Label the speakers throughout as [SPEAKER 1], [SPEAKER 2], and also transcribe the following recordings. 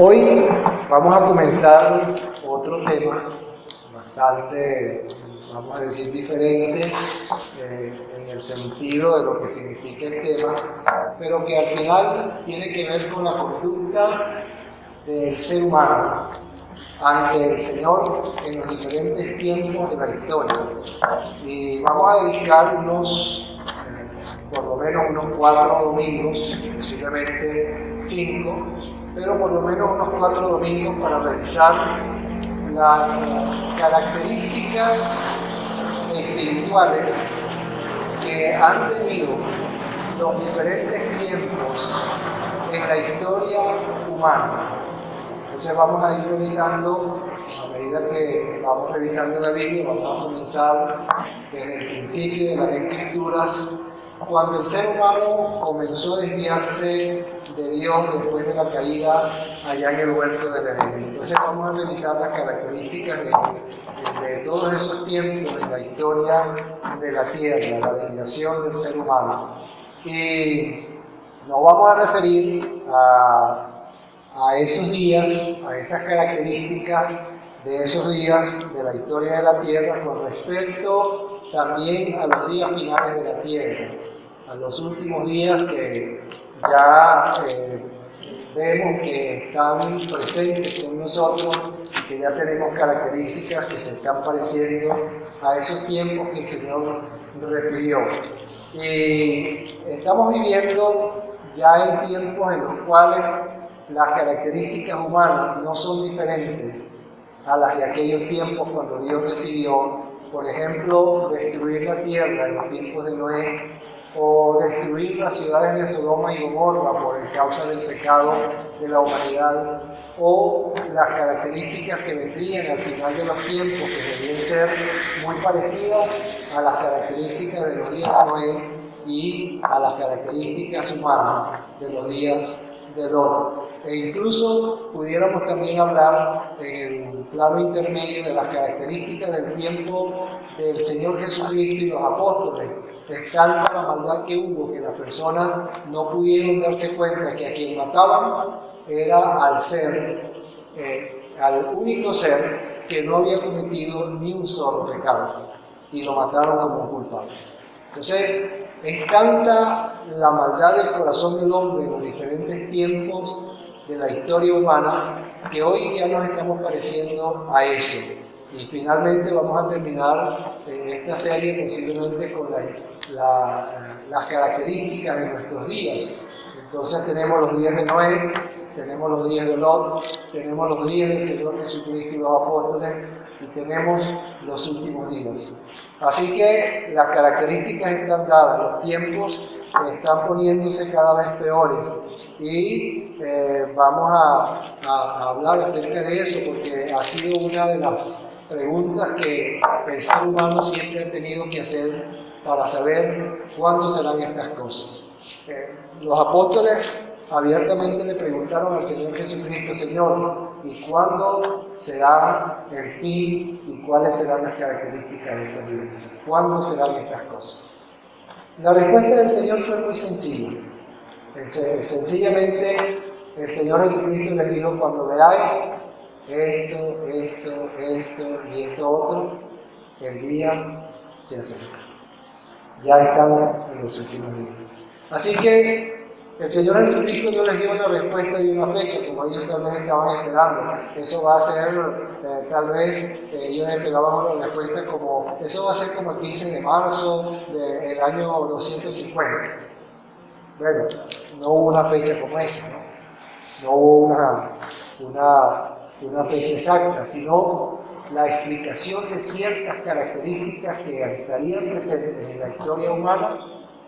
[SPEAKER 1] Hoy vamos a comenzar otro tema bastante, vamos a decir, diferente en el sentido de lo que significa el tema, pero que al final tiene que ver con la conducta del ser humano ante el Señor en los diferentes tiempos de la historia. Y vamos a dedicar por lo menos unos 4 domingos, posiblemente 5, pero por lo menos unos 4 domingos para revisar las características espirituales que han tenido los diferentes tiempos en la historia humana. Entonces vamos a ir revisando, a medida que vamos revisando la Biblia, vamos a comenzar desde el principio de las Escrituras, cuando el ser humano comenzó a desviarse de Dios después de la caída allá en el huerto del Edén. Entonces vamos a revisar las características de todos esos tiempos en la historia de la tierra, la desviación del ser humano. Y nos vamos a referir a esos días, a esas características de esos días de la historia de la tierra con respecto también a los días finales de la tierra, a los últimos días que ya vemos que están presentes con nosotros, que ya tenemos características que se están pareciendo a esos tiempos que el Señor refirió. Y estamos viviendo ya en tiempos en los cuales las características humanas no son diferentes a las de aquellos tiempos cuando Dios decidió, por ejemplo, destruir la tierra en los tiempos de Noé, o destruir las ciudades de Sodoma y Gomorra por causa del pecado de la humanidad, o las características que vendrían al final de los tiempos, que debían ser muy parecidas a las características de los días de Noé y a las características humanas de los días de Lot. E incluso pudiéramos también hablar en el plano intermedio de las características del tiempo del Señor Jesucristo y los apóstoles. Es tanta la maldad que hubo que las personas no pudieron darse cuenta que a quien mataban era al único ser que no había cometido ni un solo pecado, y lo mataron como culpable. Entonces, es tanta la maldad del corazón del hombre en los diferentes tiempos de la historia humana que hoy ya nos estamos pareciendo a eso. Y finalmente vamos a terminar esta serie posiblemente con las características de nuestros días. Entonces tenemos los días de Noé, tenemos los días de Lot, tenemos los días del Señor Jesucristo y los apóstoles, y tenemos los últimos días. Así que las características están dadas, los tiempos están poniéndose cada vez peores, y vamos a hablar acerca de eso porque ha sido una de las preguntas que el ser humano siempre ha tenido que hacer para saber cuándo serán estas cosas. Los apóstoles abiertamente le preguntaron al Señor Jesucristo: Señor, ¿y cuándo será el fin y cuáles serán las características de estos días? ¿Cuándo serán estas cosas? La respuesta del Señor fue muy sencilla. Sencillamente el Señor Jesucristo les dijo: cuando veáis esto y esto otro, el día se acerca. Ya están en los últimos días. Así que el Señor Jesucristo no les dio una respuesta de una fecha, como ellos tal vez estaban esperando. Eso va a ser, tal vez ellos esperaban una respuesta como, eso va a ser como el 15 de marzo del año 250. Bueno, no hubo una fecha como esa, ¿no? No hubo una fecha exacta, sino la explicación de ciertas características que estarían presentes en la historia humana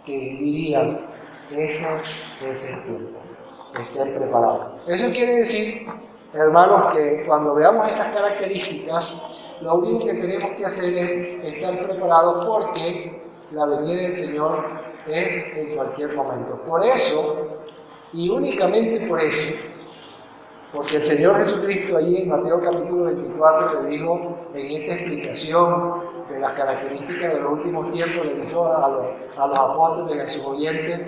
[SPEAKER 1] que dirían: ese es el tiempo, estén preparados. Eso quiere decir, hermanos, que cuando veamos esas características, lo único que tenemos que hacer es estar preparados, porque la venida del Señor es en cualquier momento. Por eso, y únicamente por eso, porque el Señor Jesucristo allí en Mateo capítulo 24 le dijo, en esta explicación de las características de los últimos tiempos, le dijo a los apóstoles y a sus oyentes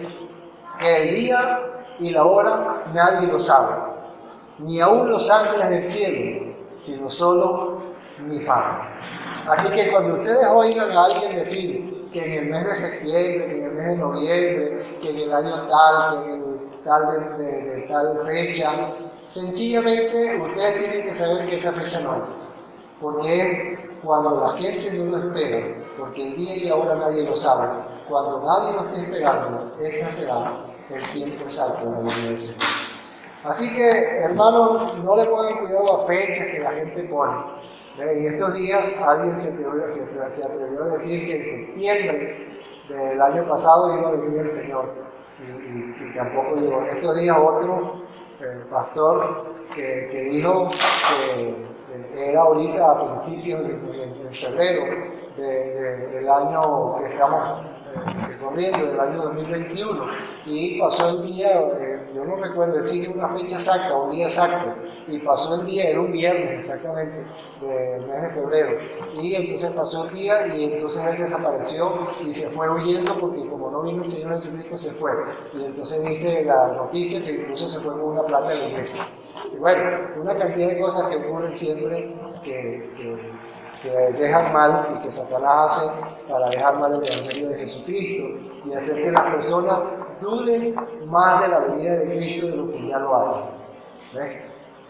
[SPEAKER 1] que el día y la hora nadie lo sabe, ni aun los ángeles del cielo, sino solo mi Padre. Así que cuando ustedes oigan a alguien decir que en el mes de septiembre, que en el mes de noviembre, que en el año tal, que en el tal de tal fecha, sencillamente ustedes tienen que saber que esa fecha no es, porque es cuando la gente no lo espera, porque el día y la hora nadie lo sabe. Cuando nadie lo esté esperando, ese será el tiempo exacto de la venida del Señor. Así que, hermanos, no le pongan cuidado a fechas que la gente pone. En estos días alguien se atrevió a decir que en septiembre del año pasado iba a venir el Señor y tampoco llegó. En estos días otro pastor que dijo que era ahorita a principios en febrero del año que estamos corriendo, del año 2021, y pasó el día, yo no recuerdo, él sigue una fecha exacta, un día exacto, y pasó el día, era un viernes exactamente, del mes de febrero, y entonces pasó el día y entonces él desapareció y se fue huyendo porque como no vino el Señor Jesucristo se fue, y entonces dice la noticia que incluso se fue con una plata de la iglesia. Y bueno, una cantidad de cosas que ocurren siempre que dejan mal y que Satanás hace para dejar mal el Evangelio de Jesucristo y hacer que las personas duden más de la venida de Cristo de lo que ya lo hacen. ¿Ves?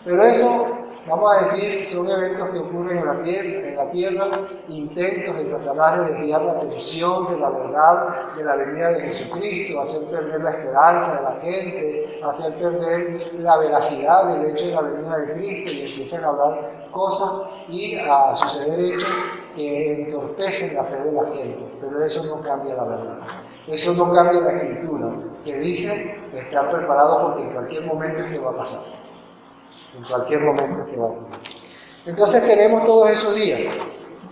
[SPEAKER 1] Pero eso, vamos a decir, son eventos que ocurren en la tierra, intentos de Satanás de desviar la atención de la verdad de la venida de Jesucristo, hacer perder la esperanza de la gente, hacer perder la veracidad del hecho de la venida de Cristo y empiezan a hablar cosas y a suceder hechos que entorpecen la fe de la gente, pero eso no cambia la verdad. Eso no cambia la Escritura, que dice estar preparado porque en cualquier momento es que va a pasar. En cualquier momento es que va a pasar. Entonces tenemos todos esos días.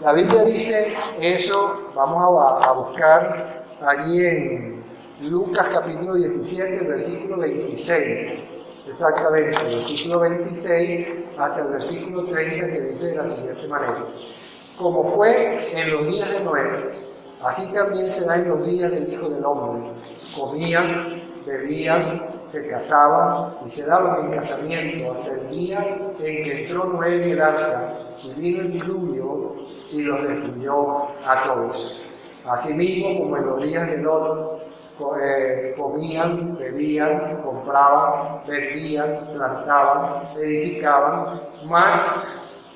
[SPEAKER 1] La Biblia dice eso, vamos a buscar allí en Lucas capítulo 17, versículo 26. Exactamente, el versículo 26 hasta el versículo 30, que dice de la siguiente manera: como fue en los días de Noé, así también será en los días del Hijo del Hombre. Comían, bebían, se casaban y se daban en casamiento hasta el día en que entró Noé en el arca y vino el diluvio y los destruyó a todos. Asimismo, como en los días de Lot, comían, bebían, compraban, vendían, plantaban, edificaban, mas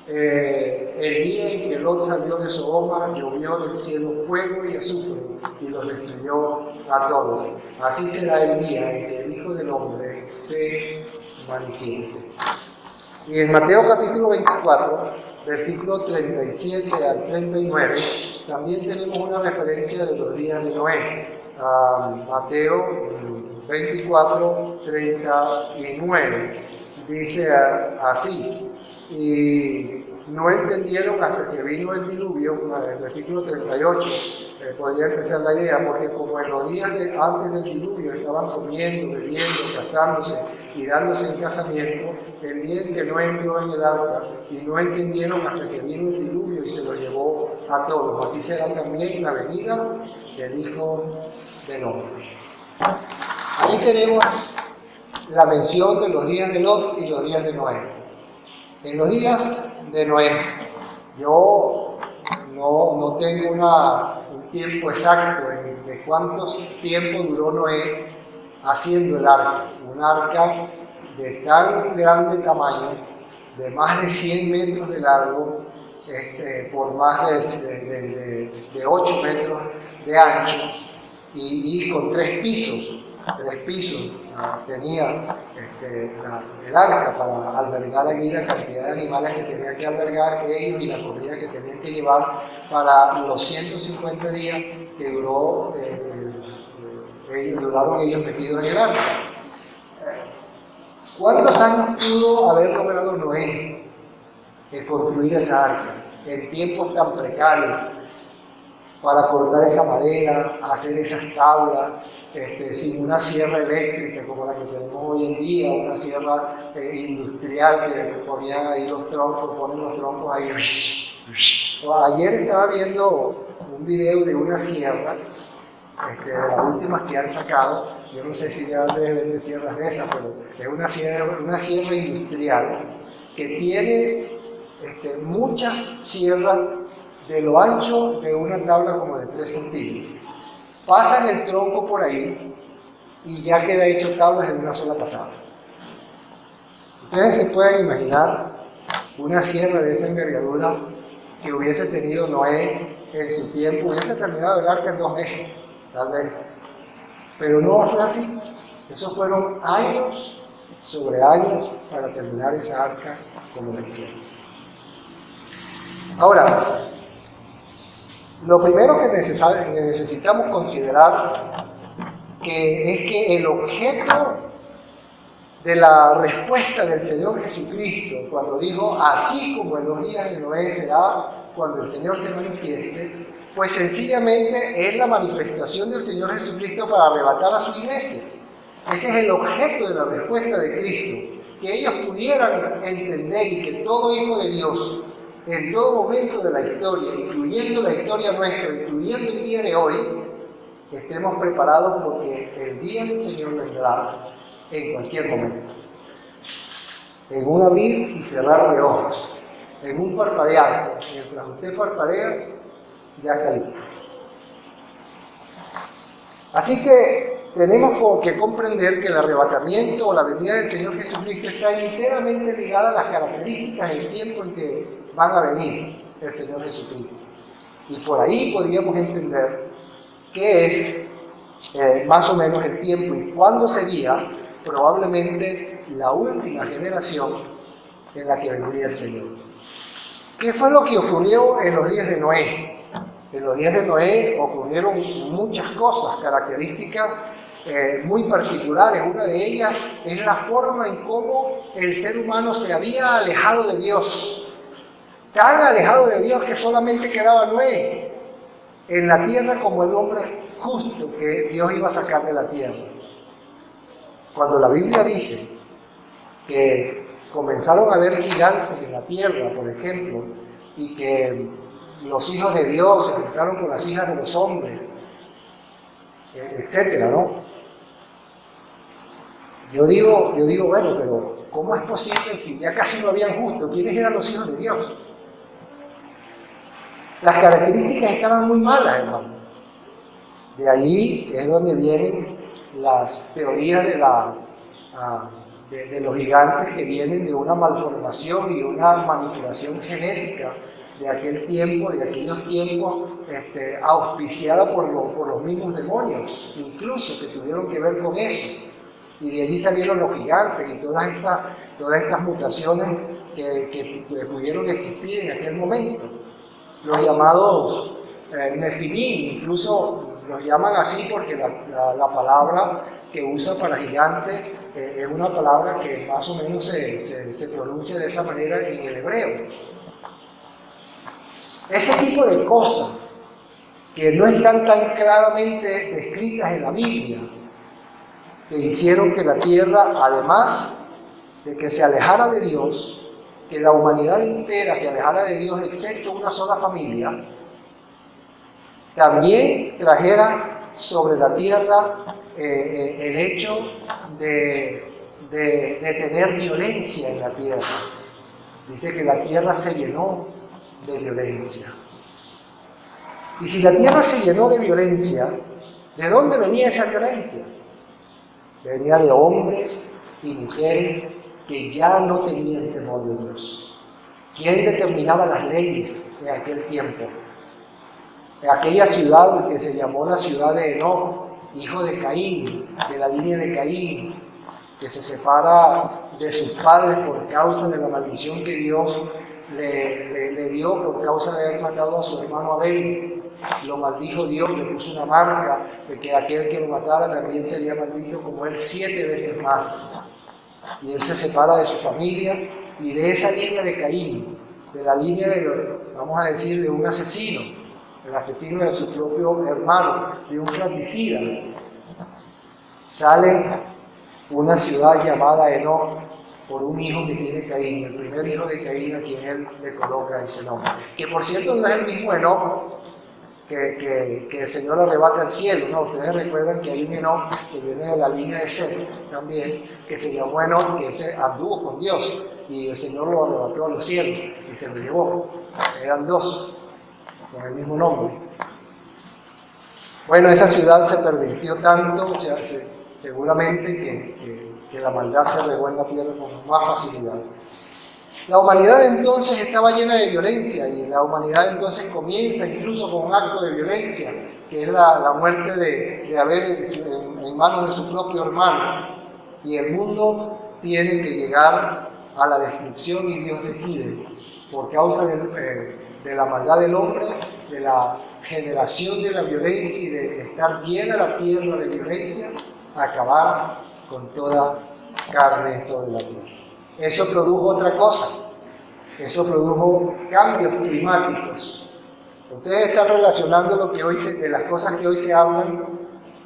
[SPEAKER 1] el día en que Lot salió de Sodoma, llovió del cielo fuego y azufre y los destruyó a todos. Así será el día en que el Hijo del Hombre se manifieste. Y en Mateo capítulo 24, versículo 37 al 39, también tenemos una referencia de los días de Noé. Mateo 24, 39, dice así: y no entendieron hasta que vino el diluvio, el versículo 38, podría empezar la idea, porque como en los días antes del diluvio estaban comiendo, bebiendo, casándose y dándose en casamiento, el día en que no entró en el arca y no entendieron hasta que vino el diluvio y se lo llevó a todos. Así será también la venida del Hijo del Hombre. Ahí tenemos la mención de los días de Lot y los días de Noé. En los días de Noé, yo no tengo un tiempo exacto de cuánto tiempo duró Noé haciendo el arca. Un arca de tan grande tamaño, de más de 100 metros de largo, por más de 8 metros de ancho y con 3 pisos. 3 pisos tenía el arca para albergar allí la cantidad de animales que tenían que albergar ellos y la comida que tenían que llevar para los 150 días que duraron ellos metidos en el arca. ¿Cuántos años pudo haber logrado Noé construir esa arca en tiempos tan precarios para cortar esa madera, hacer esas tablas? Sin una sierra eléctrica como la que tenemos hoy en día, una sierra industrial que ponían ahí ponen los troncos ahí. Ayer estaba viendo un video de una sierra, de las últimas que han sacado, yo no sé si ya Andrés vende sierras de esas, pero es una sierra industrial que tiene muchas sierras de lo ancho de una tabla como de 3 centímetros. Pasan el tronco por ahí y ya queda hecho tablas en una sola pasada. Ustedes se pueden imaginar una sierra de esa envergadura que hubiese tenido Noé en su tiempo, hubiese terminado el arca en 2 meses, tal vez. Pero no fue así. Esos fueron años sobre años para terminar esa arca como la hicieron. Ahora, lo primero que necesitamos considerar es que el objeto de la respuesta del Señor Jesucristo cuando dijo, así como en los días de Noé será cuando el Señor se manifieste, pues sencillamente es la manifestación del Señor Jesucristo para arrebatar a su iglesia. Ese es el objeto de la respuesta de Cristo, que ellos pudieran entender y que todo hijo de Dios, en todo momento de la historia, incluyendo la historia nuestra, incluyendo el día de hoy, estemos preparados porque el día del Señor vendrá en cualquier momento. En un abrir y cerrar de ojos, en un parpadear. Mientras usted parpadea, ya está listo. Así que tenemos que comprender que el arrebatamiento o la venida del Señor Jesucristo está enteramente ligada a las características del tiempo en que van a venir el Señor Jesucristo. Y por ahí podríamos entender qué es más o menos el tiempo y cuándo sería probablemente la última generación en la que vendría el Señor. ¿Qué fue lo que ocurrió en los días de Noé? En los días de Noé ocurrieron muchas cosas, características muy particulares. Una de ellas es la forma en cómo el ser humano se había alejado de Dios. Tan alejado de Dios que solamente quedaba Noé en la tierra como el hombre justo que Dios iba a sacar de la tierra. Cuando la Biblia dice que comenzaron a haber gigantes en la tierra, por ejemplo, y que los hijos de Dios se juntaron con las hijas de los hombres, etcétera, ¿no? Yo digo, bueno, pero ¿cómo es posible si ya casi no habían justos? ¿Quiénes eran los hijos de Dios? Las características estaban muy malas, hermano. De ahí es donde vienen las teorías de los gigantes que vienen de una malformación y una manipulación genética de aquel tiempo, de aquellos tiempos, auspiciada por los mismos demonios, incluso que tuvieron que ver con eso. Y de allí salieron los gigantes y todas estas mutaciones que pudieron existir en aquel momento. Los llamados Nefilim, incluso los llaman así porque la palabra que usa para gigante es una palabra que más o menos se pronuncia de esa manera en el hebreo. Ese tipo de cosas que no están tan claramente descritas en la Biblia, que hicieron que la tierra, además de que se alejara de Dios, que la humanidad entera se alejara de Dios excepto una sola familia, también trajera sobre la tierra el hecho de tener violencia en la tierra. Dice que la tierra se llenó de violencia. Y si la tierra se llenó de violencia, ¿de dónde venía esa violencia? Venía de hombres y mujeres que ya no tenían temor de Dios. ¿Quién determinaba las leyes de aquel tiempo? Aquella ciudad que se llamó la ciudad de Enoc, hijo de Caín, de la línea de Caín, que se separa de sus padres por causa de la maldición que Dios le dio por causa de haber matado a su hermano Abel. Lo maldijo Dios, le puso una marca de que aquel que lo matara también sería maldito como él 7 veces más. Y él se separa de su familia y de esa línea de Caín, de la línea vamos a decir, de un asesino, el asesino de su propio hermano, de un fratricida, sale una ciudad llamada Enoc por un hijo que tiene Caín, el primer hijo de Caín a quien él le coloca ese nombre. Que por cierto no es el mismo Enoc que el Señor arrebata al cielo, ¿no? Ustedes recuerdan que hay un Enoc que viene de la línea de Seth también, que se llamó Enoc, que ese anduvo con Dios, y el Señor lo arrebató a los cielos y se lo llevó. Eran dos, con el mismo nombre. Bueno, esa ciudad se pervirtió tanto, seguramente que la maldad se regó en la tierra con más facilidad. La humanidad entonces estaba llena de violencia, y la humanidad entonces comienza incluso con un acto de violencia, que es la muerte de Abel en manos de su propio hermano. Y el mundo tiene que llegar a la destrucción, y Dios decide, por causa de la maldad del hombre, de la generación de la violencia y de estar llena la tierra de violencia, acabar con toda carne sobre la tierra. Eso produjo otra cosa, eso produjo cambios climáticos. Ustedes están relacionando de las cosas que hoy se hablan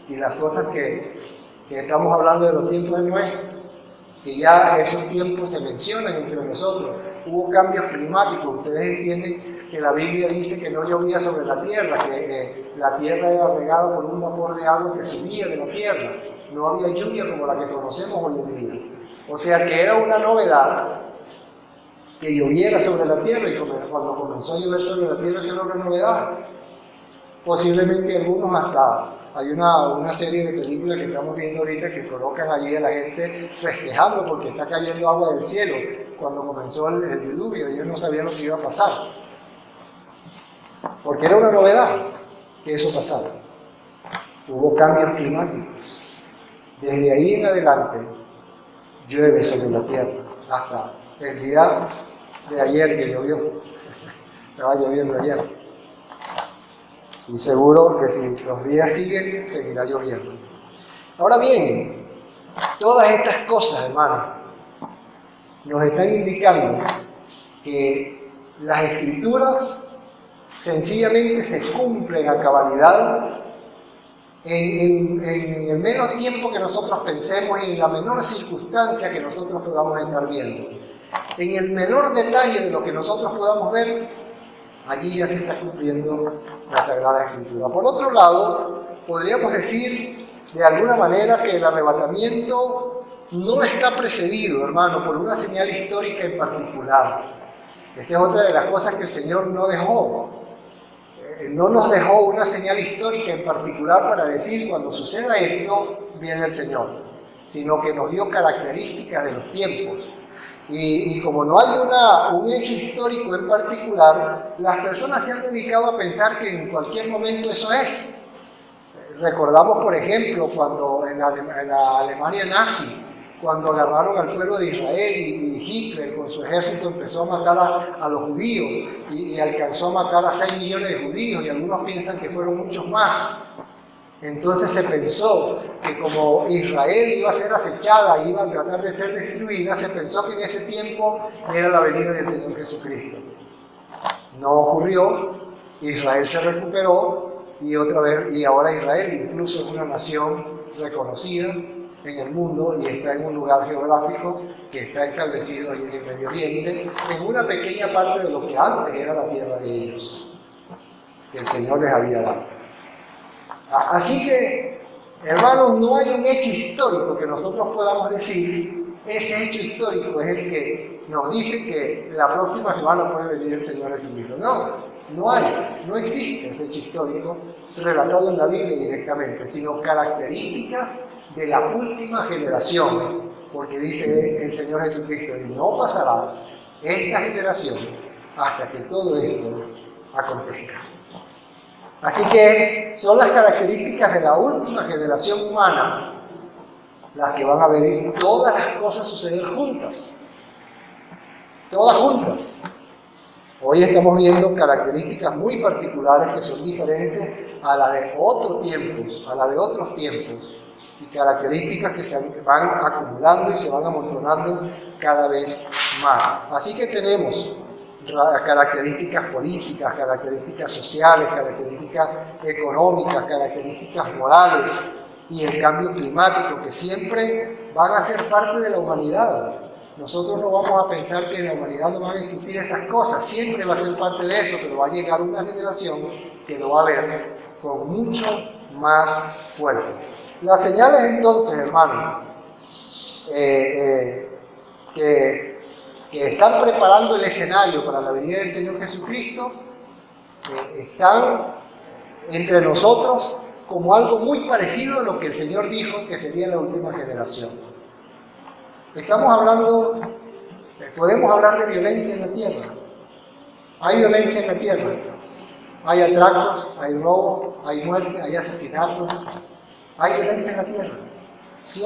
[SPEAKER 1] y las cosas que estamos hablando de los tiempos de Noé, que ya esos tiempos se mencionan entre nosotros. Hubo cambios climáticos. Ustedes entienden que la Biblia dice que no llovía sobre la tierra, que la tierra era regada por un vapor de agua que subía de la tierra. No había lluvia como la que conocemos hoy en día. O sea que era una novedad que lloviera sobre la tierra, y cuando comenzó a llover sobre la tierra, eso era una novedad. Posiblemente algunos hasta, hay una serie de películas que estamos viendo ahorita que colocan allí a la gente festejando porque está cayendo agua del cielo. Cuando comenzó el diluvio, ellos no sabían lo que iba a pasar, porque era una novedad que eso pasara. Hubo cambios climáticos. Desde ahí en adelante llueve sobre la tierra, hasta el día de ayer que llovió. Estaba lloviendo ayer. Y seguro que si los días siguen, seguirá lloviendo. Ahora bien, todas estas cosas, hermanos, nos están indicando que las Escrituras sencillamente se cumplen a cabalidad en el menos tiempo que nosotros pensemos y en la menor circunstancia que nosotros podamos estar viendo. En el menor detalle de lo que nosotros podamos ver, allí ya se está cumpliendo la Sagrada Escritura. Por otro lado, podríamos decir de alguna manera que el arrebatamiento no está precedido, hermano, por una señal histórica en particular. Esa es otra de las cosas que el Señor no dejó. No nos dejó una señal histórica en particular para decir cuando suceda esto, viene el Señor, sino que nos dio características de los tiempos. Y como no hay un hecho histórico en particular, las personas se han dedicado a pensar que en cualquier momento eso es. Recordamos, por ejemplo, cuando en la Alemania nazi, cuando agarraron al pueblo de Israel y Hitler con su ejército empezó a matar a los judíos y alcanzó a matar a 6 millones de judíos, y algunos piensan que fueron muchos más. Entonces se pensó que como Israel iba a ser acechada, iba a tratar de ser destruida, se pensó que en ese tiempo era la venida del Señor Jesucristo. No ocurrió, Israel se recuperó y ahora Israel incluso es una nación reconocida en el mundo y está en un lugar geográfico que está establecido ahí en el Medio Oriente, en una pequeña parte de lo que antes era la tierra de ellos, que el Señor les había dado. Así que, hermanos, no hay un hecho histórico que nosotros podamos decir, ese hecho histórico es el que nos dice que la próxima semana puede venir el Señor Jesucristo. No existe ese hecho histórico relatado en la Biblia directamente, sino características de la última generación, porque dice el Señor Jesucristo, y no pasará esta generación hasta que todo esto acontezca. Así que son las características de la última generación humana las que van a ver todas las cosas suceder juntas. Todas juntas. Hoy estamos viendo características muy particulares que son diferentes a las de otros tiempos, y características que se van acumulando y se van amontonando cada vez más. Así que tenemos características políticas, características sociales, características económicas, características morales y el cambio climático, que siempre van a ser parte de la humanidad. nosotros no vamos a pensar que en la humanidad no van a existir esas cosas, siempre va a ser parte de eso, pero va a llegar una generación que lo va a ver con mucho más fuerza. Las señales entonces, hermanos, que están preparando el escenario para la venida del Señor Jesucristo, están entre nosotros como algo muy parecido a lo que el Señor dijo que sería la última generación. Estamos hablando, podemos hablar de violencia en la tierra. Hay violencia en la tierra. Hay atracos, hay robo, hay muerte, hay asesinatos. Hay violencia en la tierra. Sí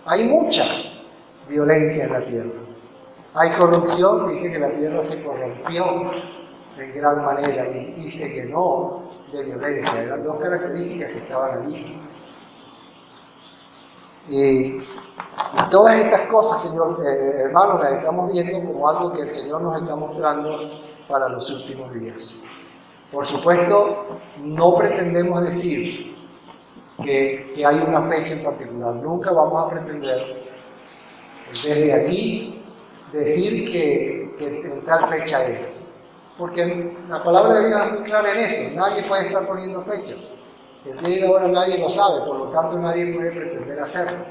[SPEAKER 1] hay mucha violencia en la tierra. Hay corrupción, dice que la tierra se corrompió en gran manera y se llenó de violencia. Eran dos características que estaban allí. Y todas estas cosas, Señor, hermanos, las estamos viendo como algo que el Señor nos está mostrando para los últimos días. Por supuesto, no pretendemos decir que hay una fecha en particular. Nunca vamos a pretender desde aquí decir que en tal fecha es. Porque la palabra de Dios es muy clara en eso. Nadie puede estar poniendo fechas. El día y la hora nadie lo sabe, por lo tanto nadie puede pretender hacerlo.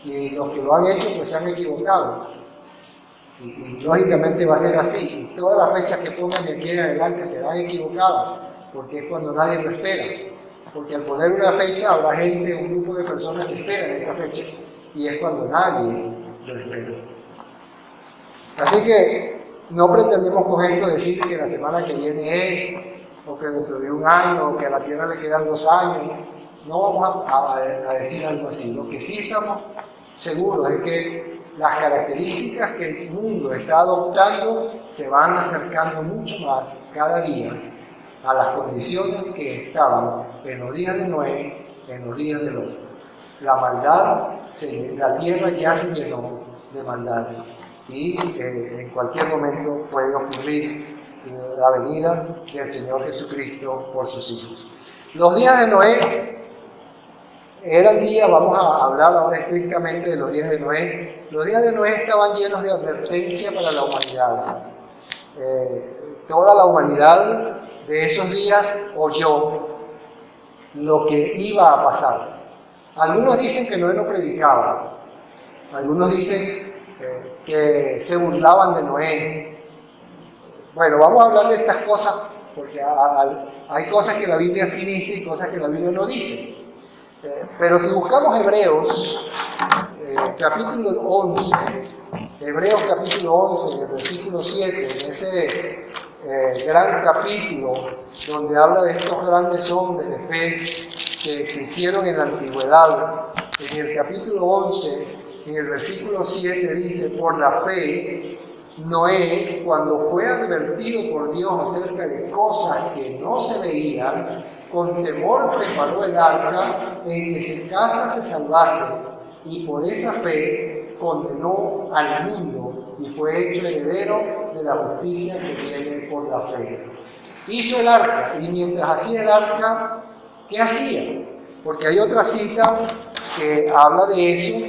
[SPEAKER 1] Y los que lo han hecho pues se han equivocado. Y lógicamente va a ser así. Y todas las fechas que pongan de aquí en adelante serán equivocadas, porque es cuando nadie lo espera. Porque al poner una fecha habrá gente, un grupo de personas que esperan esa fecha. Y es cuando nadie lo espera. Así que no pretendemos con esto decir que la semana que viene es, o que dentro de un año, o que a la Tierra le quedan 2 años. No vamos a decir algo así. Lo que sí estamos seguros es que las características que el mundo está adoptando se van acercando mucho más cada día a las condiciones que estaban en los días de Noé, en los días de Lot. La maldad, la tierra ya se llenó de maldad y en cualquier momento puede ocurrir la venida del Señor Jesucristo por sus hijos. Los días de Noé eran días, vamos a hablar ahora estrictamente de los días de Noé. Los días de Noé estaban llenos de advertencia para la humanidad. Toda la humanidad de esos días oyó lo que iba a pasar. Algunos dicen que Noé no predicaba. Algunos dicen que se burlaban de Noé. Bueno, vamos a hablar de estas cosas porque hay cosas que la Biblia sí dice y cosas que la Biblia no dice. Pero si buscamos Hebreos, capítulo 11, Hebreos capítulo 11, en el versículo 7, en ese gran capítulo donde habla de estos grandes hombres de fe que existieron en la antigüedad, en el capítulo 11, en el versículo 7 dice: por la fe, Noé, cuando fue advertido por Dios acerca de cosas que no se veían, con temor preparó el arca en que su casa se salvase, y por esa fe condenó al mundo y fue hecho heredero de la justicia que viene por la fe. Hizo el arca, y mientras hacía el arca, ¿qué hacía? Porque hay otra cita que habla de eso,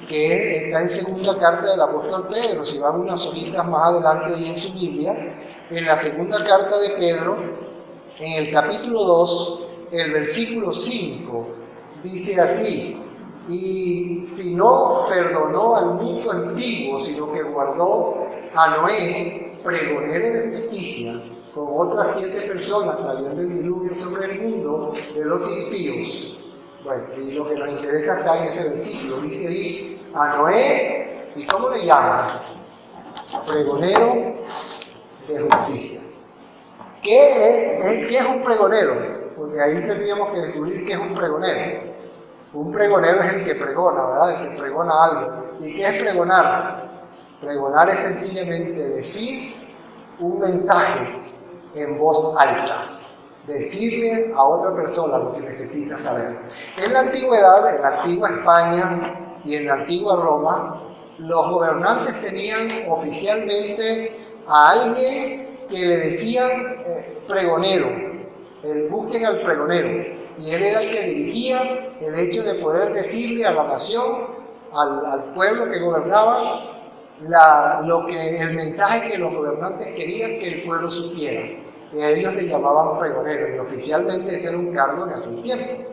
[SPEAKER 1] que está en segunda carta del apóstol Pedro. Si van unas hojitas más adelante ahí en su Biblia, en la segunda carta de Pedro, en el capítulo 2, el versículo 5, dice así: y si no perdonó al mundo antiguo, sino que guardó a Noé, pregonero de justicia, con otras 7 personas trayendo el diluvio sobre el mundo de los impíos. Bueno, y lo que nos interesa está en ese versículo. Dice ahí a Noé, ¿y cómo le llaman? Pregonero de justicia. ¿Qué es un pregonero? Porque ahí tendríamos que descubrir qué es un pregonero. Un pregonero es el que pregona, ¿verdad? El que pregona algo. ¿Y qué es pregonar? Pregonar es sencillamente decir un mensaje en voz alta. Decirle a otra persona lo que necesita saber. En la antigüedad, en la antigua España y en la antigua Roma, los gobernantes tenían oficialmente a alguien que le decían pregonero. Busquen al pregonero. Y él era el que dirigía el hecho de poder decirle a la nación, al pueblo que gobernaba, el mensaje que los gobernantes querían que el pueblo supiera. Y a ellos le llamaban pregoneros, y oficialmente ese era un cargo de aquel tiempo.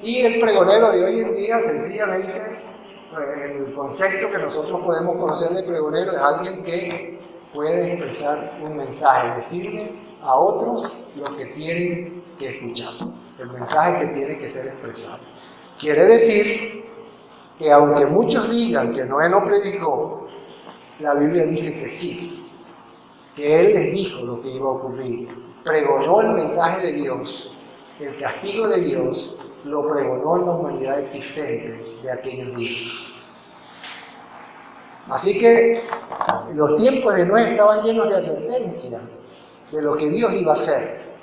[SPEAKER 1] Y el pregonero de hoy en día, sencillamente, el concepto que nosotros podemos conocer de pregonero es alguien que puede expresar un mensaje, decirle a otros lo que tienen que escuchar, el mensaje que tiene que ser expresado. Quiere decir que aunque muchos digan que Noé no predicó, la Biblia dice que sí, que él les dijo lo que iba a ocurrir, pregonó el mensaje de Dios, el castigo de Dios, lo pregonó en la humanidad existente de aquellos días. Así que los tiempos de Noé estaban llenos de advertencia de lo que Dios iba a hacer.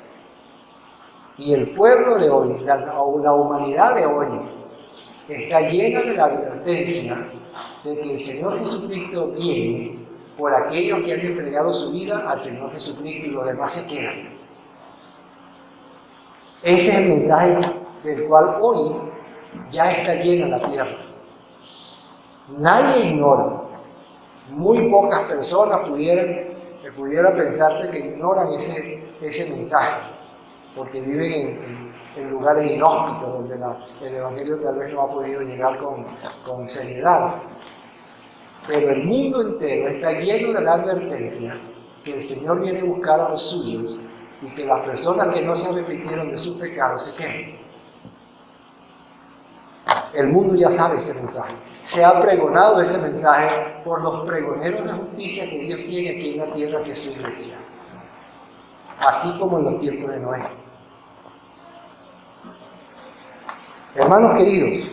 [SPEAKER 1] Y el pueblo de hoy, la humanidad de hoy, está llena de la advertencia de que el Señor Jesucristo viene por aquellos que han entregado su vida al Señor Jesucristo y los demás se quedan. Ese es el mensaje del cual hoy ya está llena la tierra. Nadie ignora. Muy pocas personas pudiera pensarse que ignoran ese mensaje, porque viven en lugares inhóspitos donde el Evangelio tal vez no ha podido llegar con seriedad. Pero el mundo entero está lleno de la advertencia que el Señor viene a buscar a los suyos y que las personas que no se arrepintieron de sus pecados se queden. El mundo ya sabe ese mensaje. Se ha pregonado ese mensaje por los pregoneros de justicia que Dios tiene aquí en la tierra, que es su iglesia. Así como en los tiempos de Noé. Hermanos queridos,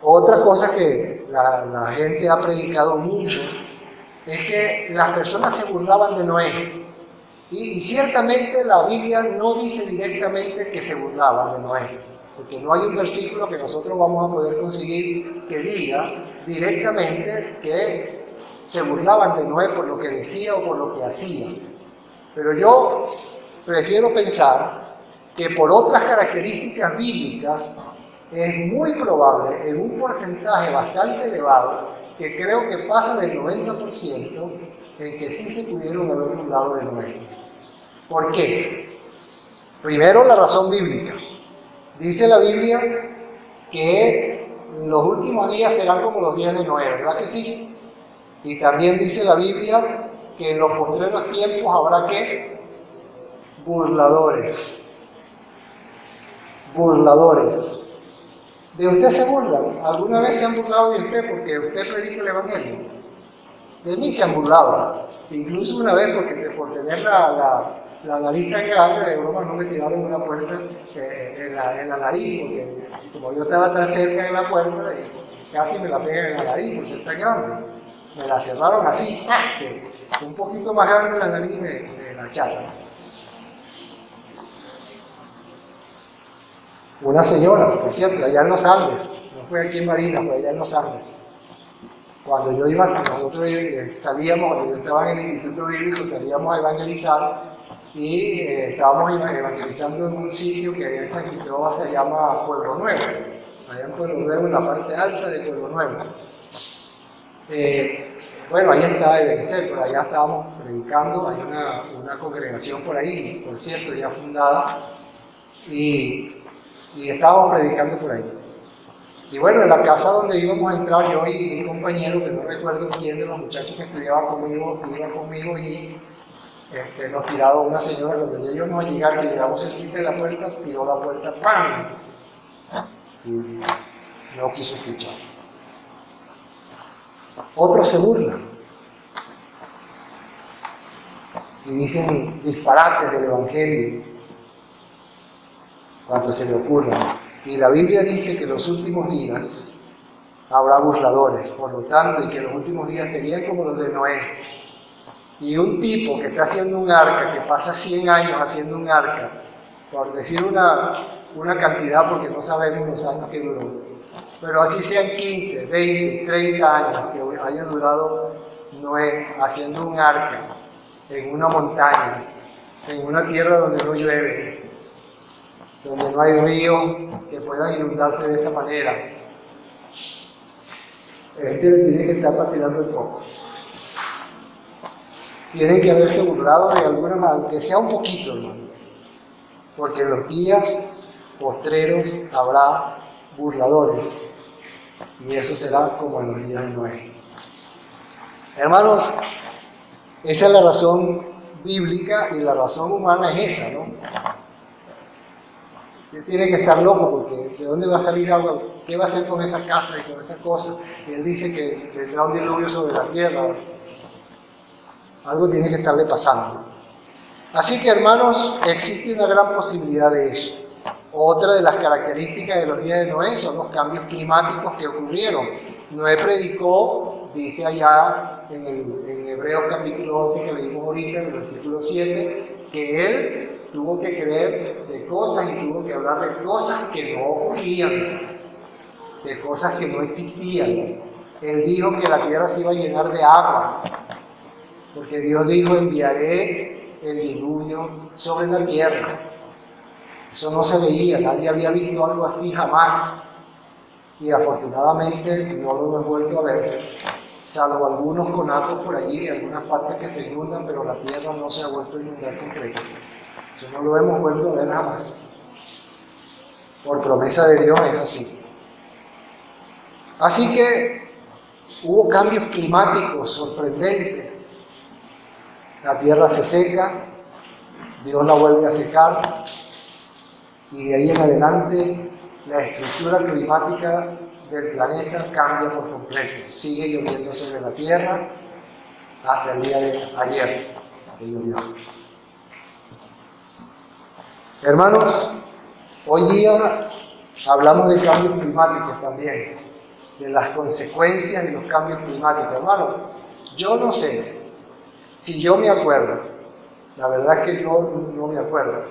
[SPEAKER 1] otra cosa que la gente ha predicado mucho es que las personas se burlaban de Noé. Y ciertamente la Biblia no dice directamente que se burlaban de Noé, porque no hay un versículo que nosotros vamos a poder conseguir que diga directamente que se burlaban de Noé por lo que decía o por lo que hacía. Pero yo prefiero pensar que por otras características bíblicas es muy probable, en un porcentaje bastante elevado, que creo que pasa del 90%, en que sí se pudieron haber burlado de Noé. ¿Por qué? Primero, la razón bíblica. Dice la Biblia que los últimos días serán como los días de Noé, ¿verdad que sí? Y también dice la Biblia que en los postreros tiempos habrá ¿qué? Burladores. Burladores. ¿De usted se burlan? ¿Alguna vez se han burlado de usted porque usted predica el Evangelio? De mí se han burlado. Incluso una vez porque por tener la nariz tan grande, de broma no me tiraron una puerta en la nariz, porque como yo estaba tan cerca de la puerta, casi me la pegan en la nariz por ser tan grande. Me la cerraron así, que un poquito más grande la nariz me la echaron. Una señora, por cierto, allá en los Andes, no fue aquí en Barinas, fue allá en los Andes. Cuando yo iba, nosotros salíamos, cuando yo estaba en el Instituto Bíblico, salíamos a evangelizar y estábamos evangelizando en un sitio que allá en San Cristóbal se llama Pueblo Nuevo. Allá en Pueblo Nuevo, en la parte alta de Pueblo Nuevo. Bueno, ahí estaba Ebenezer, por allá estábamos predicando, hay una congregación por ahí, por cierto, ya fundada, y estábamos predicando por ahí. Y bueno, en la casa donde íbamos a entrar, yo y mi compañero, que no recuerdo quién de los muchachos que estudiaba conmigo, iba conmigo y nos tiraba una señora, cuando ya íbamos a llegar, que llegamos cerquita de la puerta, tiró la puerta, ¡pam! Y no quiso escuchar. Otros se burlan y dicen disparates del Evangelio, cuanto se le ocurra. Y la Biblia dice que en los últimos días habrá burladores, por lo tanto, y que los últimos días serían como los de Noé. Y un tipo que está haciendo un arca, que pasa 100 años haciendo un arca, por decir una cantidad porque no sabemos los años que duró, pero así sean 15, 20, 30 años que haya durado Noé haciendo un arca en una montaña, en una tierra donde no llueve, donde no hay ríos que puedan inundarse de esa manera. Este le tiene que estar patinando el coco. Tienen que haberse burlado de alguna manera, aunque sea un poquito, hermano. Porque en los días postreros habrá burladores. Y eso será como en los días de Noé. Hermanos, esa es la razón bíblica y la razón humana es esa, ¿no? Usted tiene que estar loco porque ¿de dónde va a salir agua? ¿Qué va a hacer con esa casa y con esa cosa? Y él dice que vendrá un diluvio sobre la tierra. Algo tiene que estarle pasando. Así que, hermanos, existe una gran posibilidad de eso. Otra de las características de los días de Noé son los cambios climáticos que ocurrieron. Noé predicó, dice allá en Hebreos capítulo 11 que leímos ahorita, en el versículo 7, que él tuvo que creer de cosas y tuvo que hablar de cosas que no ocurrían, de cosas que no existían. Él dijo que la tierra se iba a llenar de agua, porque Dios dijo, enviaré el diluvio sobre la tierra. Eso no se veía, nadie había visto algo así jamás. Y afortunadamente no lo hemos vuelto a ver, salvo algunos conatos por allí de algunas partes que se inundan, pero la tierra no se ha vuelto a inundar completa. Eso no lo hemos vuelto a ver jamás. Por promesa de Dios es así. Así que hubo cambios climáticos sorprendentes. La tierra se seca, Dios la vuelve a secar, y de ahí en adelante la estructura climática del planeta cambia por completo. Sigue lloviendo sobre la tierra hasta el día de ayer que llovió. Hermanos, hoy día hablamos de cambios climáticos también, de las consecuencias de los cambios climáticos. Hermanos, yo no sé si yo me acuerdo, la verdad es que yo no me acuerdo,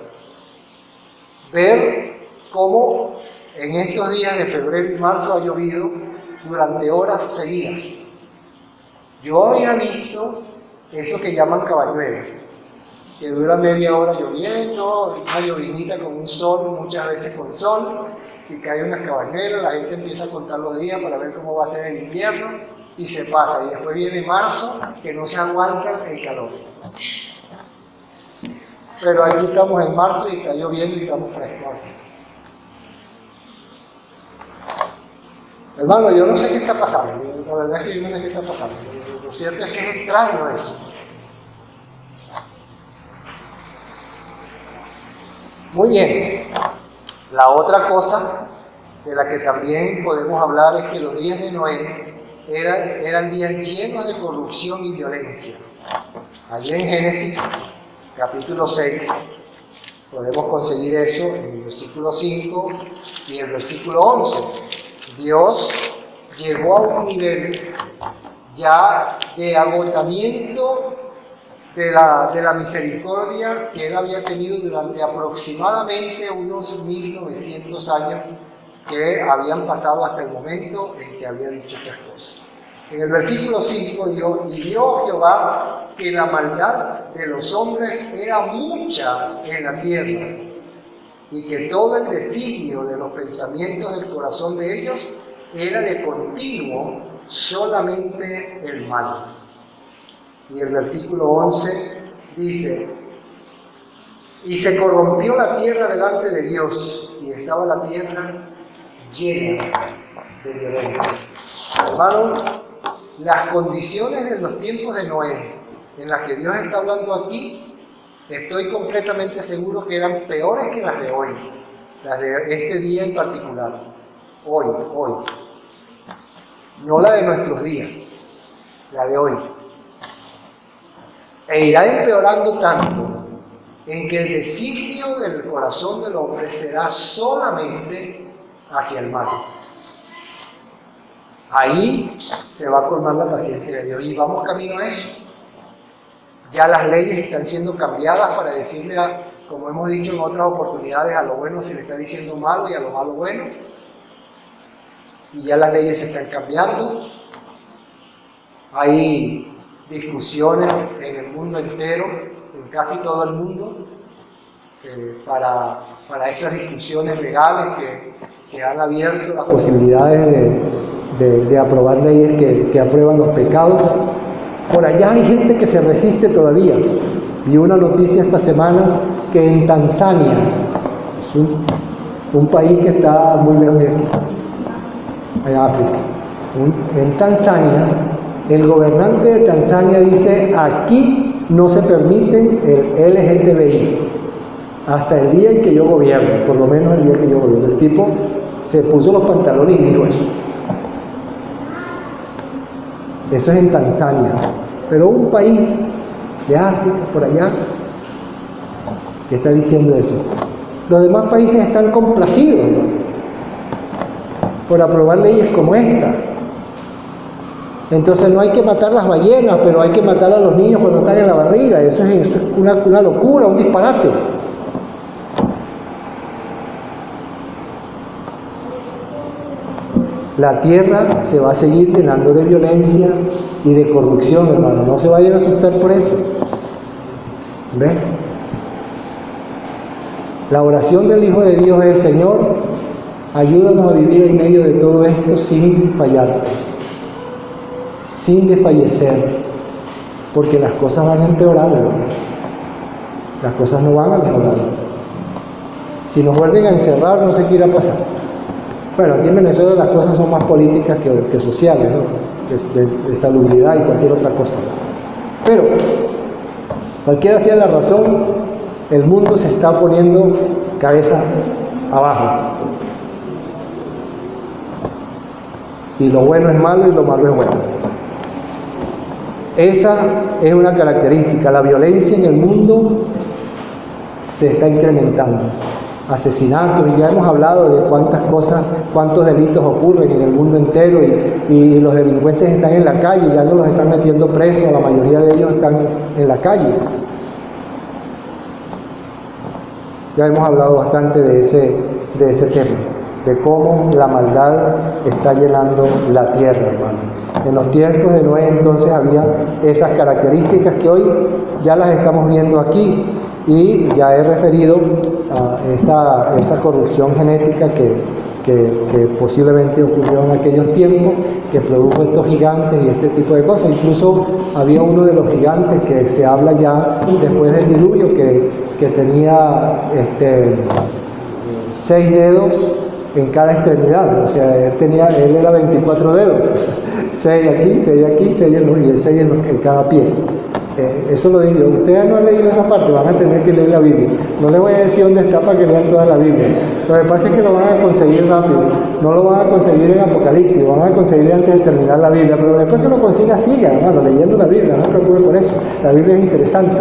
[SPEAKER 1] ver cómo en estos días de febrero y marzo ha llovido durante horas seguidas. Yo había visto eso que llaman cabañuelas, que dura media hora lloviendo, una llovinita con un sol, muchas veces con sol, y cae unas cabañuelas, la gente empieza a contar los días para ver cómo va a ser el invierno, y se pasa, y después viene marzo, que no se aguanta el calor. Pero aquí estamos en marzo y está lloviendo y estamos frescos. Hermano, yo no sé qué está pasando, la verdad es que yo no sé qué está pasando. Lo cierto es que es extraño eso. Muy bien, la otra cosa de la que también podemos hablar es que los días de Noé eran días llenos de corrupción y violencia. Allí en Génesis capítulo 6 podemos conseguir eso en el versículo 5 y el versículo 11. Dios llegó a un nivel ya de agotamiento de la misericordia que él había tenido durante aproximadamente unos 1900 años que habían pasado hasta el momento en que había dicho estas cosas. En el versículo 5 dijo, y vio Jehová que la maldad de los hombres era mucha en la tierra, y que todo el designio de los pensamientos del corazón de ellos era de continuo solamente el mal. Y el versículo 11 dice, y se corrompió la tierra delante de Dios, y estaba la tierra llena de violencia. Hermano, las condiciones de los tiempos de Noé, en las que Dios está hablando aquí, estoy completamente seguro que eran peores que las de hoy, las de este día en particular. Hoy. No la de nuestros días, la de hoy. E irá empeorando tanto en que el designio del corazón del hombre será solamente hacia el mal. Ahí se va a colmar la paciencia de Dios y vamos camino a eso. Ya las leyes están siendo cambiadas para decirle, como hemos dicho en otras oportunidades, a lo bueno se le está diciendo malo y a lo malo bueno. Y ya las leyes se están cambiando. Hay discusiones en el mundo entero, en casi todo el mundo, para estas discusiones legales que han abierto las posibilidades
[SPEAKER 2] de aprobar leyes que aprueban los pecados. Por allá hay gente que se resiste todavía. Vi una noticia esta semana que en Tanzania, es un país que está muy lejos de aquí, en África, en Tanzania, el gobernante de Tanzania dice: aquí no se permiten el LGTBI hasta el día en que yo gobierne, por lo menos el día que yo gobierne. El tipo se puso los pantalones y dijo eso. Eso es en Tanzania. Pero un país de África, por allá, que está diciendo eso. Los demás países están complacidos, ¿no?, por aprobar leyes como esta. Entonces no hay que matar las ballenas, pero hay que matar a los niños cuando están en la barriga. Eso es una locura, un disparate. La tierra se va a seguir llenando de violencia y de corrupción, hermano. No se vayan a asustar por eso. ¿Ven? La oración del Hijo de Dios es: Señor, ayúdanos a vivir en medio de todo esto sin fallarte, sin desfallecer, porque las cosas van a empeorar, hermano. Las cosas no van a mejorar. Si nos vuelven a encerrar, no sé qué irá a pasar. Bueno, aquí en Venezuela las cosas son más políticas que sociales, ¿no?, que de salubridad y cualquier otra cosa. Pero, cualquiera sea la razón, el mundo se está poniendo cabeza abajo. Y lo bueno es malo y lo malo es bueno. Esa es una característica. La violencia en el mundo se está incrementando. Asesinatos, y ya hemos hablado de cuántas cosas, cuántos delitos ocurren en el mundo entero, y los delincuentes están en la calle, ya no los están metiendo presos, la mayoría de ellos están en la calle. Ya hemos hablado bastante de ese tema, de cómo la maldad está llenando la tierra, hermano. En los tiempos de Noé entonces había esas características que hoy ya las estamos viendo aquí, y ya he referido a esa corrupción genética que posiblemente ocurrió en aquellos tiempos, que produjo estos gigantes y este tipo de cosas. Incluso había uno de los gigantes que se habla ya después del diluvio, que tenía 6 dedos en cada extremidad. O sea, él era 24 dedos, 6 aquí, 6 aquí, 6 en cada pie. Eso lo digo. Ustedes no han leído esa parte, van a tener que leer la Biblia. No les voy a decir dónde está para que lean toda la Biblia. Lo que pasa es que lo van a conseguir rápido. No lo van a conseguir en Apocalipsis, lo van a conseguir antes de terminar la Biblia. Pero después que lo consiga, siga, hermano, leyendo la Biblia. No se preocupe por eso. La Biblia es interesante.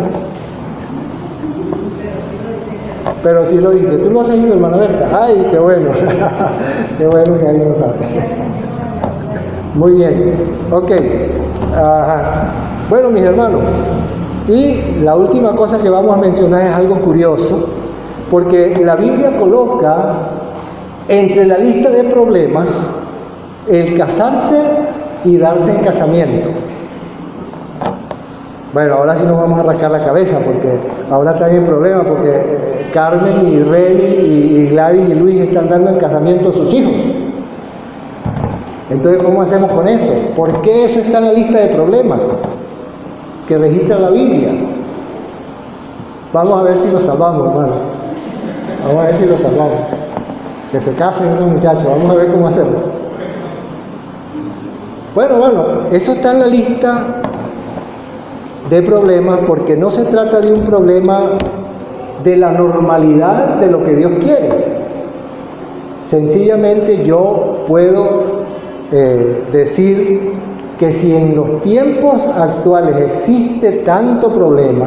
[SPEAKER 2] Pero sí lo dice. ¿Tú lo has leído, hermana Berta? ¡Ay, qué bueno! Qué bueno que alguien lo sabe. Muy bien. Ok. Ajá. Bueno, mis hermanos, y la última cosa que vamos a mencionar es algo curioso, porque la Biblia coloca entre la lista de problemas el casarse y darse en casamiento. Bueno, ahora sí nos vamos a rascar la cabeza, porque ahora están en problema, porque Carmen y Reni y Gladys y Luis están dando en casamiento a sus hijos. Entonces, ¿cómo hacemos con eso? ¿Por qué eso está en la lista de problemas que registra la Biblia? Vamos a ver si lo salvamos, hermano. Vamos a ver si lo salvamos. Que se casen esos muchachos. Vamos a ver cómo hacerlo. Bueno, eso está en la lista de problemas, porque no se trata de un problema de la normalidad de lo que Dios quiere. Sencillamente yo puedo decir que si en los tiempos actuales existe tanto problema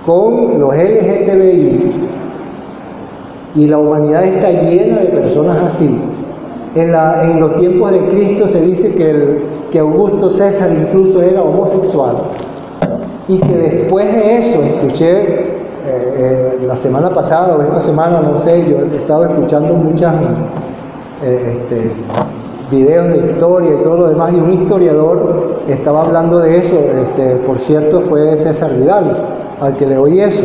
[SPEAKER 2] con los LGTBI y la humanidad está llena de personas así, en los tiempos de Cristo se dice que Augusto César incluso era homosexual, y que después de eso, escuché la semana pasada o esta semana, no sé, yo he estado escuchando muchas videos de historia y todo lo demás, y un historiador estaba hablando de eso, por cierto fue César Vidal, al que le oí eso.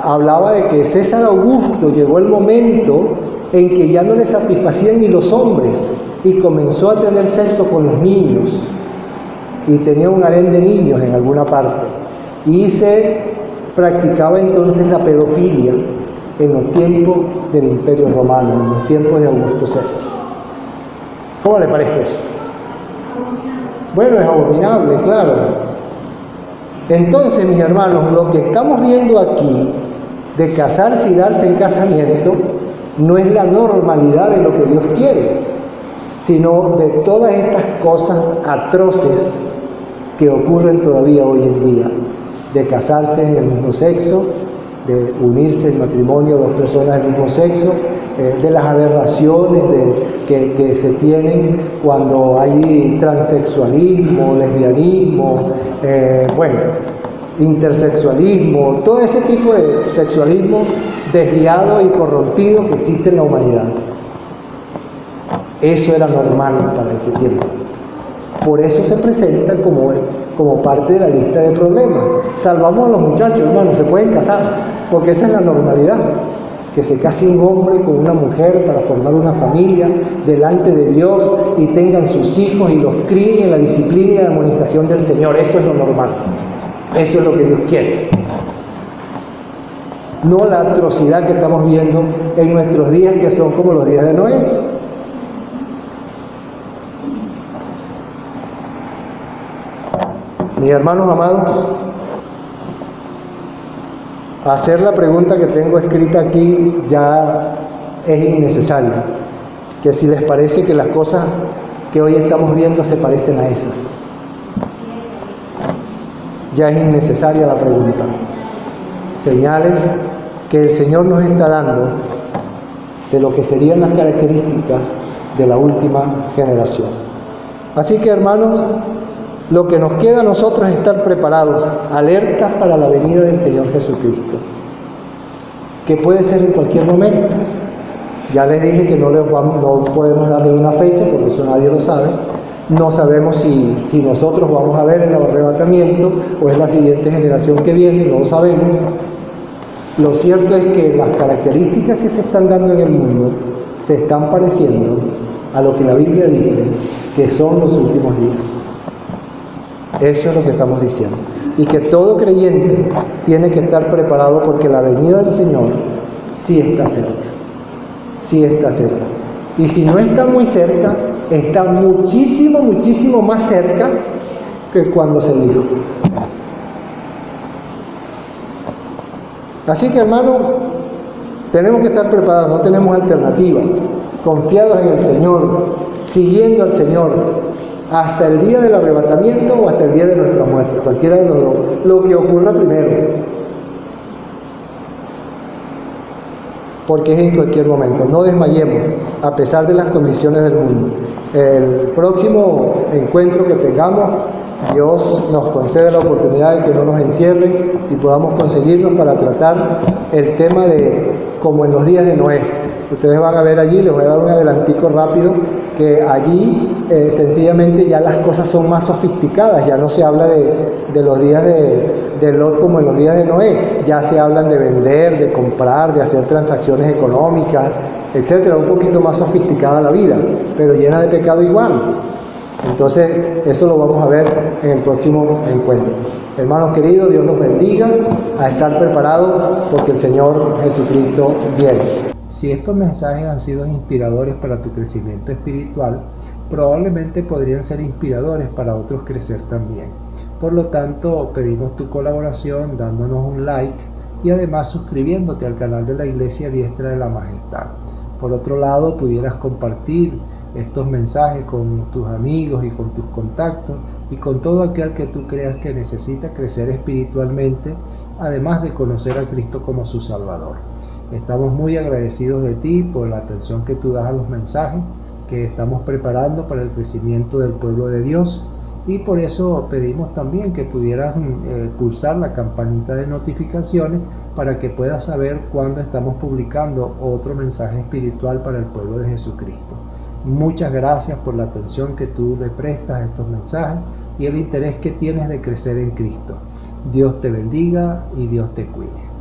[SPEAKER 2] Hablaba de que César Augusto llegó el momento en que ya no le satisfacían ni los hombres y comenzó a tener sexo con los niños y tenía un harén de niños en alguna parte y se practicaba entonces la pedofilia en los tiempos del Imperio Romano, en los tiempos de Augusto César. ¿Cómo le parece eso? Bueno, es abominable, claro. Entonces, mis hermanos, lo que estamos viendo aquí de casarse y darse en casamiento no es la normalidad de lo que Dios quiere, sino de todas estas cosas atroces que ocurren todavía hoy en día, de casarse en el mismo sexo, de unirse en matrimonio dos personas del mismo sexo, de las aberraciones que se tienen cuando hay transexualismo, lesbianismo, intersexualismo, todo ese tipo de sexualismo desviado y corrompido que existe en la humanidad. Eso era normal para ese tiempo. Por eso se presenta como parte de la lista de problemas. Salvamos a los muchachos, hermanos, se pueden casar, porque esa es la normalidad. Que se case un hombre con una mujer para formar una familia delante de Dios y tengan sus hijos y los críen en la disciplina y la amonestación del Señor. Eso es lo normal. Eso es lo que Dios quiere. No la atrocidad que estamos viendo en nuestros días, que son como los días de Noé. Mis hermanos amados, hacer la pregunta que tengo escrita aquí ya es innecesaria. Que si les parece que las cosas que hoy estamos viendo se parecen a esas. Ya es innecesaria la pregunta. Señales que el Señor nos está dando de lo que serían las características de la última generación. Así que, hermanos, lo que nos queda a nosotros es estar preparados, alertas para la venida del Señor Jesucristo, que puede ser en cualquier momento. Ya les dije que no podemos darle una fecha, porque eso nadie lo sabe. No sabemos si nosotros vamos a ver el arrebatamiento o es la siguiente generación que viene, no lo sabemos. Lo cierto es que las características que se están dando en el mundo se están pareciendo a lo que la Biblia dice que son los últimos días. Eso es lo que estamos diciendo. Y que todo creyente tiene que estar preparado porque la venida del Señor sí está cerca. Sí está cerca. Y si no está muy cerca, está muchísimo, muchísimo más cerca que cuando se dijo. Así que, hermano, tenemos que estar preparados, no tenemos alternativa. Confiados en el Señor, siguiendo al Señor, hasta el día del arrebatamiento o hasta el día de nuestra muerte, cualquiera de los dos, lo que ocurra primero. Porque es en cualquier momento, no desmayemos, a pesar de las condiciones del mundo. El próximo encuentro que tengamos, Dios nos concede la oportunidad de que no nos encierren y podamos conseguirnos para tratar el tema de como en los días de Noé. Ustedes van a ver allí, les voy a dar un adelantico rápido, que allí sencillamente ya las cosas son más sofisticadas, ya no se habla de los días de Lot como en los días de Noé, ya se hablan de vender, de comprar, de hacer transacciones económicas, etcétera, un poquito más sofisticada la vida, pero llena de pecado igual. Entonces, eso lo vamos a ver en el próximo encuentro. Hermanos queridos, Dios los bendiga, a estar preparados porque el Señor Jesucristo viene. Si estos mensajes han sido inspiradores para tu crecimiento espiritual, probablemente podrían ser inspiradores para otros crecer también. Por lo tanto, pedimos tu colaboración dándonos un like y además suscribiéndote al canal de la Iglesia Diestra de la Majestad. Por otro lado, pudieras compartir estos mensajes con tus amigos y con tus contactos y con todo aquel que tú creas que necesita crecer espiritualmente, además de conocer a Cristo como su Salvador. Estamos muy agradecidos de ti por la atención que tú das a los mensajes que estamos preparando para el crecimiento del pueblo de Dios, y por eso pedimos también que pudieras pulsar la campanita de notificaciones para que puedas saber cuándo estamos publicando otro mensaje espiritual para el pueblo de Jesucristo. Muchas gracias por la atención que tú le prestas a estos mensajes y el interés que tienes de crecer en Cristo. Dios te bendiga y Dios te cuide.